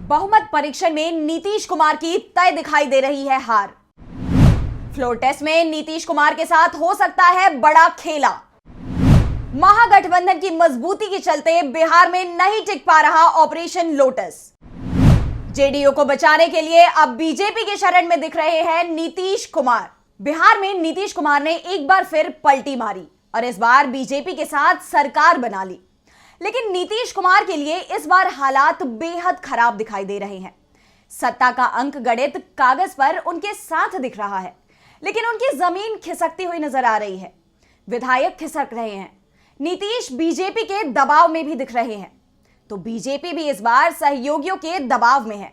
बहुमत परीक्षण में नीतीश कुमार की तय दिखाई दे रही है हार। फ्लोर टेस्ट में नीतीश कुमार के साथ हो सकता है बड़ा खेला। महागठबंधन की मजबूती के चलते बिहार में नहीं टिक पा रहा ऑपरेशन लोटस। जेडीयू को बचाने के लिए अब बीजेपी के शरण में दिख रहे हैं नीतीश कुमार। बिहार में नीतीश कुमार ने एक बार फिर पलटी मारी और इस बार बीजेपी के साथ सरकार बना ली। लेकिन नीतीश कुमार के लिए इस बार हालात बेहद खराब दिखाई दे रहे हैं। सत्ता का अंक गणित कागज पर उनके साथ दिख रहा है, लेकिन उनकी जमीन खिसकती हुई नजर आ रही है। विधायक खिसक रहे हैं, नीतीश बीजेपी के दबाव में भी दिख रहे हैं, तो बीजेपी भी इस बार सहयोगियों के दबाव में है,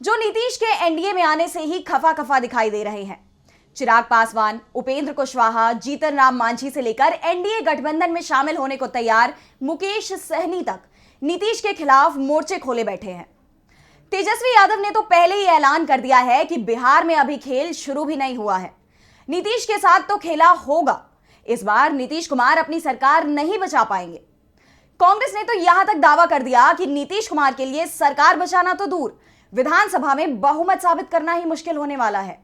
जो नीतीश के एनडीए में आने से ही खफा खफा दिखाई दे रहे हैं। चिराग पासवान, उपेंद्र कुशवाहा, जीतन राम मांझी से लेकर एनडीए गठबंधन में शामिल होने को तैयार मुकेश सहनी तक नीतीश के खिलाफ मोर्चे खोले बैठे हैं। तेजस्वी यादव ने तो पहले ही ऐलान कर दिया है कि बिहार में अभी खेल शुरू भी नहीं हुआ है, नीतीश के साथ तो खेला होगा। इस बार नीतीश कुमार अपनी सरकार नहीं बचा पाएंगे। कांग्रेस ने तो यहां तक दावा कर दिया कि नीतीश कुमार के लिए सरकार बचाना तो दूर, विधानसभा में बहुमत साबित करना ही मुश्किल होने वाला है।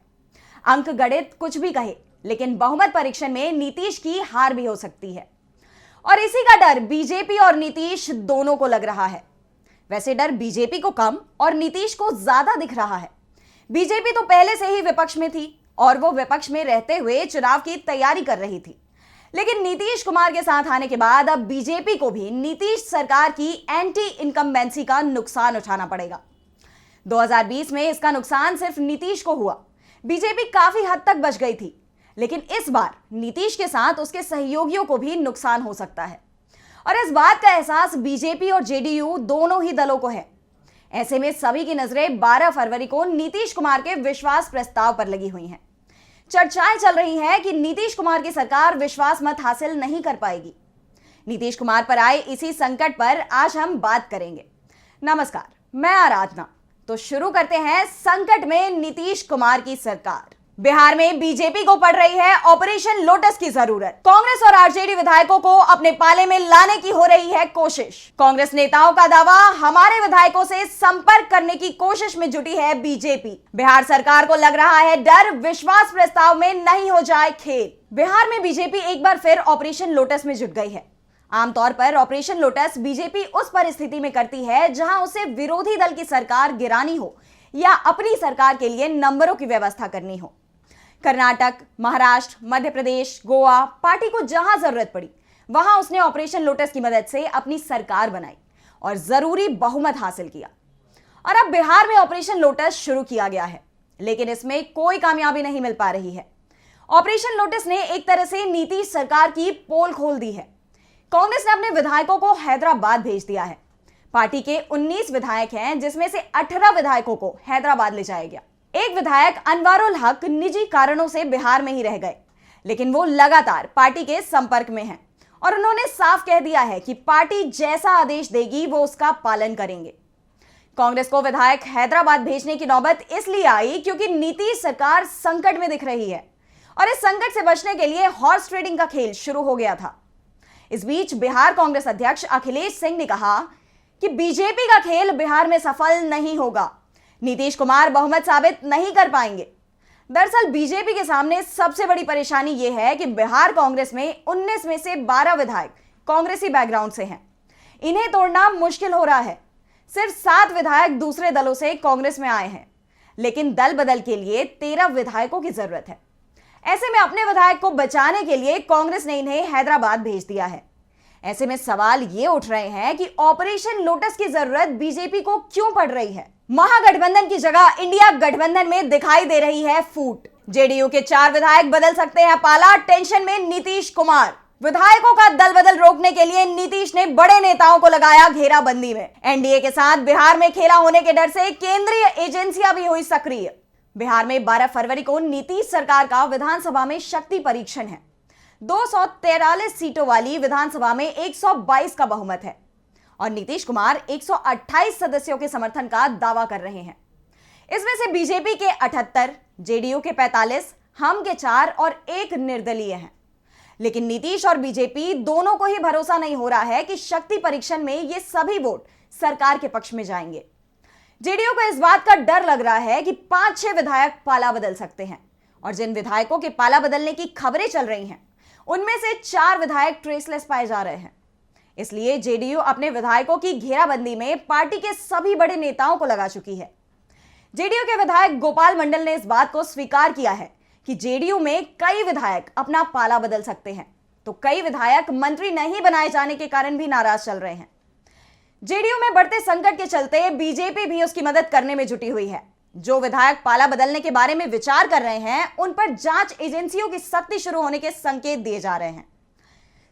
अंक गणित कुछ भी कहे, लेकिन बहुमत परीक्षण में नीतीश की हार भी हो सकती है, और इसी का डर बीजेपी और नीतीश दोनों को लग रहा है। वैसे डर बीजेपी को कम और नीतीश को ज्यादा दिख रहा है। बीजेपी तो पहले से ही विपक्ष में थी और वो विपक्ष में रहते हुए चुनाव की तैयारी कर रही थी, लेकिन नीतीश कुमार के साथ आने के बाद अब बीजेपी को भी नीतीश सरकार की एंटी इनकम्बेंसी का नुकसान उठाना पड़ेगा। 2020 में इसका नुकसान सिर्फ नीतीश को हुआ, बीजेपी काफी हद तक बच गई थी, लेकिन इस बार नीतीश के साथ उसके सहयोगियों को भी नुकसान हो सकता है, और इस बात का एहसास बीजेपी और जेडीयू दोनों ही दलों को है। ऐसे में सभी की नजरें 12 फरवरी को नीतीश कुमार के विश्वास प्रस्ताव पर लगी हुई हैं। चर्चाएं चल रही हैं कि नीतीश कुमार की सरकार विश्वास मत हासिल नहीं कर पाएगी। नीतीश कुमार पर आए इसी संकट पर आज हम बात करेंगे। नमस्कार, मैं आराधना। तो शुरू करते हैं संकट में नीतीश कुमार की सरकार। बिहार में बीजेपी को पड़ रही है ऑपरेशन लोटस की जरूरत। कांग्रेस और आरजेडी विधायकों को अपने पाले में लाने की हो रही है कोशिश। कांग्रेस नेताओं का दावा, हमारे विधायकों से संपर्क करने की कोशिश में जुटी है बीजेपी। बिहार सरकार को लग रहा है डर, विश्वास प्रस्ताव में नहीं हो जाए खेल। बिहार में बीजेपी एक बार फिर ऑपरेशन लोटस में जुट गई है। आमतौर पर ऑपरेशन लोटस बीजेपी उस परिस्थिति में करती है जहां उसे विरोधी दल की सरकार गिरानी हो या अपनी सरकार के लिए नंबरों की व्यवस्था करनी हो। कर्नाटक, महाराष्ट्र, मध्य प्रदेश, गोवा, पार्टी को जहां जरूरत पड़ी वहां उसने ऑपरेशन लोटस की मदद से अपनी सरकार बनाई और जरूरी बहुमत हासिल किया। और अब बिहार में ऑपरेशन लोटस शुरू किया गया है, लेकिन इसमें कोई कामयाबी नहीं मिल पा रही है। ऑपरेशन लोटस ने एक तरह से नीतीश सरकार की पोल खोल दी है। कांग्रेस ने अपने विधायकों को हैदराबाद भेज दिया है। पार्टी के 19 विधायक हैं, जिसमें से 18 विधायकों को हैदराबाद ले जाया गया। एक विधायक अनवारुल हक निजी कारणों से बिहार में ही रह गए, लेकिन वो लगातार पार्टी के संपर्क में हैं और उन्होंने साफ कह दिया है कि पार्टी जैसा आदेश देगी वो उसका पालन करेंगे। कांग्रेस को विधायक हैदराबाद भेजने की नौबत इसलिए आई क्योंकि नीतीश सरकार संकट में दिख रही है और इस संकट से बचने के लिए हॉर्स ट्रेडिंग का खेल शुरू हो गया था। इस बीच बिहार कांग्रेस अध्यक्ष अखिलेश सिंह ने कहा कि बीजेपी का खेल बिहार में सफल नहीं होगा, नीतीश कुमार बहुमत साबित नहीं कर पाएंगे। दरअसल बीजेपी के सामने सबसे बड़ी परेशानी यह है कि बिहार कांग्रेस में 19 में से 12 विधायक कांग्रेसी बैकग्राउंड से हैं। इन्हें तोड़ना मुश्किल हो रहा है। सिर्फ 7 विधायक दूसरे दलों से कांग्रेस में आए हैं, लेकिन दल बदल के लिए 13 विधायकों की जरूरत है। ऐसे में अपने विधायक को बचाने के लिए कांग्रेस ने इन्हें हैदराबाद भेज दिया है। ऐसे में सवाल ये उठ रहे हैं कि ऑपरेशन लोटस की जरूरत बीजेपी को क्यों पड़ रही है। महागठबंधन की जगह इंडिया गठबंधन में दिखाई दे रही है फूट। जेडीयू के 4 विधायक बदल सकते हैं पाला, टेंशन में नीतीश कुमार। विधायकों का दल बदल रोकने के लिए नीतीश ने बड़े नेताओं को लगाया घेराबंदी में। एनडीए के साथ बिहार में खेला होने के डर से केंद्रीय एजेंसियां भी हुई सक्रिय। बिहार में 12 फरवरी को नीतीश सरकार का विधानसभा में शक्ति परीक्षण है। 243 सीटों वाली विधानसभा में 122 का बहुमत है और नीतीश कुमार 128 सदस्यों के समर्थन का दावा कर रहे हैं। इसमें से बीजेपी के 78, जेडीयू के 45, हम के 4 और 1 निर्दलीय हैं। लेकिन नीतीश और बीजेपी दोनों को ही भरोसा नहीं हो रहा है कि शक्ति परीक्षण में ये सभी वोट सरकार के पक्ष में जाएंगे। जेडीयू को इस बात का डर लग रहा है कि 5-6 विधायक पाला बदल सकते हैं और जिन विधायकों के पाला बदलने की खबरें चल रही हैं उनमें से 4 विधायक ट्रेसलेस पाए जा रहे हैं। इसलिए जेडीयू अपने विधायकों की घेराबंदी में पार्टी के सभी बड़े नेताओं को लगा चुकी है। जेडीयू के विधायक गोपाल मंडल ने इस बात को स्वीकार किया है कि जेडीयू में कई विधायक अपना पाला बदल सकते हैं, तो कई विधायक मंत्री नहीं बनाए जाने के कारण भी नाराज चल रहे हैं। जेडीयू में बढ़ते संकट के चलते बीजेपी भी उसकी मदद करने में जुटी हुई है। जो विधायक पाला बदलने के बारे में विचार कर रहे हैं उन पर जांच एजेंसियों की सख्ती शुरू होने के संकेत दिए जा रहे हैं।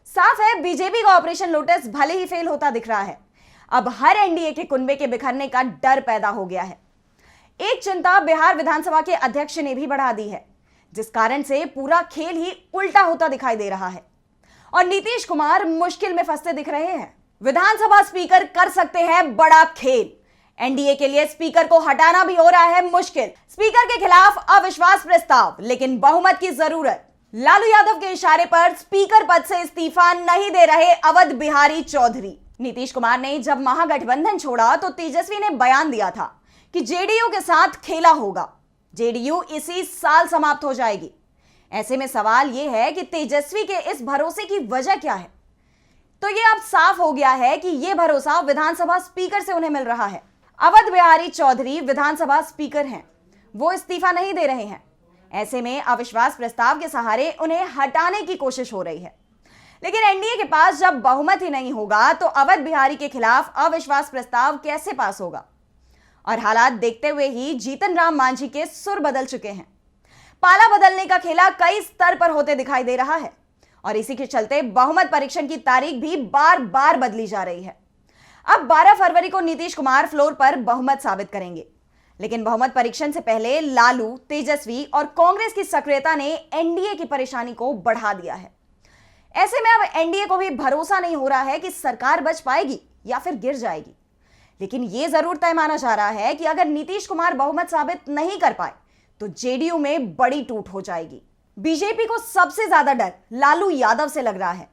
साफ है, बीजेपी का ऑपरेशन लोटस भले ही फेल होता दिख रहा है, अब हर एनडीए के कुनबे के बिखरने का डर पैदा हो गया है। एक चिंता बिहार विधानसभा के अध्यक्ष ने भी बढ़ा दी है, जिस कारण से पूरा खेल ही उल्टा होता दिखाई दे रहा है और नीतीश कुमार मुश्किल में फंसते दिख रहे हैं। विधानसभा स्पीकर कर सकते हैं बड़ा खेल। एनडीए के लिए स्पीकर को हटाना भी हो रहा है मुश्किल। स्पीकर के खिलाफ अविश्वास प्रस्ताव, लेकिन बहुमत की जरूरत। लालू यादव के इशारे पर स्पीकर पद से इस्तीफा नहीं दे रहे अवध बिहारी चौधरी। नीतीश कुमार ने जब महागठबंधन छोड़ा तो तेजस्वी ने बयान दिया था कि जेडीयू के साथ खेला होगा, जेडीयू इसी साल समाप्त हो जाएगी। ऐसे में सवाल यह है कि तेजस्वी के इस भरोसे की वजह क्या है? तो यह अब साफ हो गया है कि यह भरोसा विधानसभा स्पीकर से उन्हें मिल रहा है। अवध बिहारी चौधरी विधानसभा स्पीकर हैं, वो इस्तीफा नहीं दे रहे हैं। ऐसे में अविश्वास प्रस्ताव के सहारे उन्हें हटाने की कोशिश हो रही है, लेकिन एनडीए के पास जब बहुमत ही नहीं होगा तो अवध बिहारी के खिलाफ अविश्वास प्रस्ताव कैसे पास होगा? और हालात देखते हुए ही जीतन राम मांझी के सुर बदल चुके हैं। पाला बदलने का खेला कई स्तर पर होते दिखाई दे रहा है और इसी के चलते बहुमत परीक्षण की तारीख भी बार बार बदली जा रही है। अब 12 फरवरी को नीतीश कुमार फ्लोर पर बहुमत साबित करेंगे, लेकिन बहुमत परीक्षण से पहले लालू, तेजस्वी और कांग्रेस की सक्रियता ने एनडीए की परेशानी को बढ़ा दिया है। ऐसे में अब एनडीए को भी भरोसा नहीं हो रहा है कि सरकार बच पाएगी या फिर गिर जाएगी। लेकिन यह जरूर तय माना जा रहा है कि अगर नीतीश कुमार बहुमत साबित नहीं कर पाए तो जेडीयू में बड़ी टूट हो जाएगी। बीजेपी को सबसे ज्यादा डर लालू यादव से लग रहा है।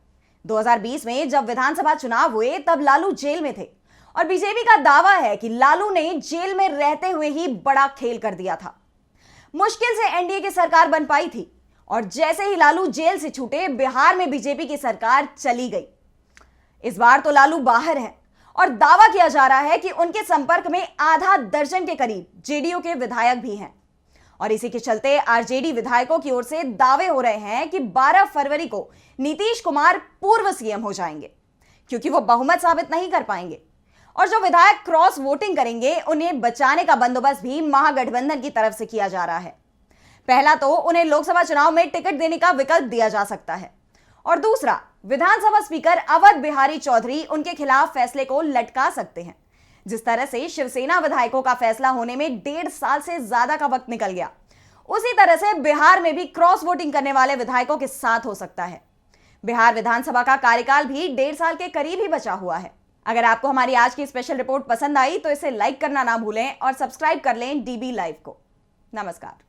2020 में जब विधानसभा चुनाव हुए तब लालू जेल में थे और बीजेपी का दावा है कि लालू ने जेल में रहते हुए ही बड़ा खेल कर दिया था। मुश्किल से एनडीए की सरकार बन पाई थी और जैसे ही लालू जेल से छूटे बिहार में बीजेपी की सरकार चली गई। इस बार तो लालू बाहर है और दावा किया जा रहा है कि उनके संपर्क में आधा दर्जन के करीब जेडीयू के विधायक भी हैं और इसी के चलते आरजेडी विधायकों की ओर से दावे हो रहे हैं कि 12 फरवरी को नीतीश कुमार पूर्व सीएम हो जाएंगे, क्योंकि वो बहुमत साबित नहीं कर पाएंगे और जो विधायक क्रॉस वोटिंग करेंगे उन्हें बचाने का बंदोबस्त भी महागठबंधन की तरफ से किया जा रहा है। पहला तो उन्हें लोकसभा चुनाव में टिकट देने का विकल्प दिया जा सकता है और दूसरा, विधानसभा स्पीकर अवध बिहारी चौधरी उनके खिलाफ फैसले को लटका सकते हैं। जिस तरह से शिवसेना विधायकों का फैसला होने में 1.5 साल से ज्यादा का वक्त निकल गया, उसी तरह से बिहार में भी क्रॉस वोटिंग करने वाले विधायकों के साथ हो सकता है। बिहार विधानसभा का कार्यकाल भी 1.5 साल के करीब ही बचा हुआ है। अगर आपको हमारी आज की स्पेशल रिपोर्ट पसंद आई तो इसे लाइक करना ना भूलें और सब्सक्राइब कर लें डीबी लाइव को। नमस्कार।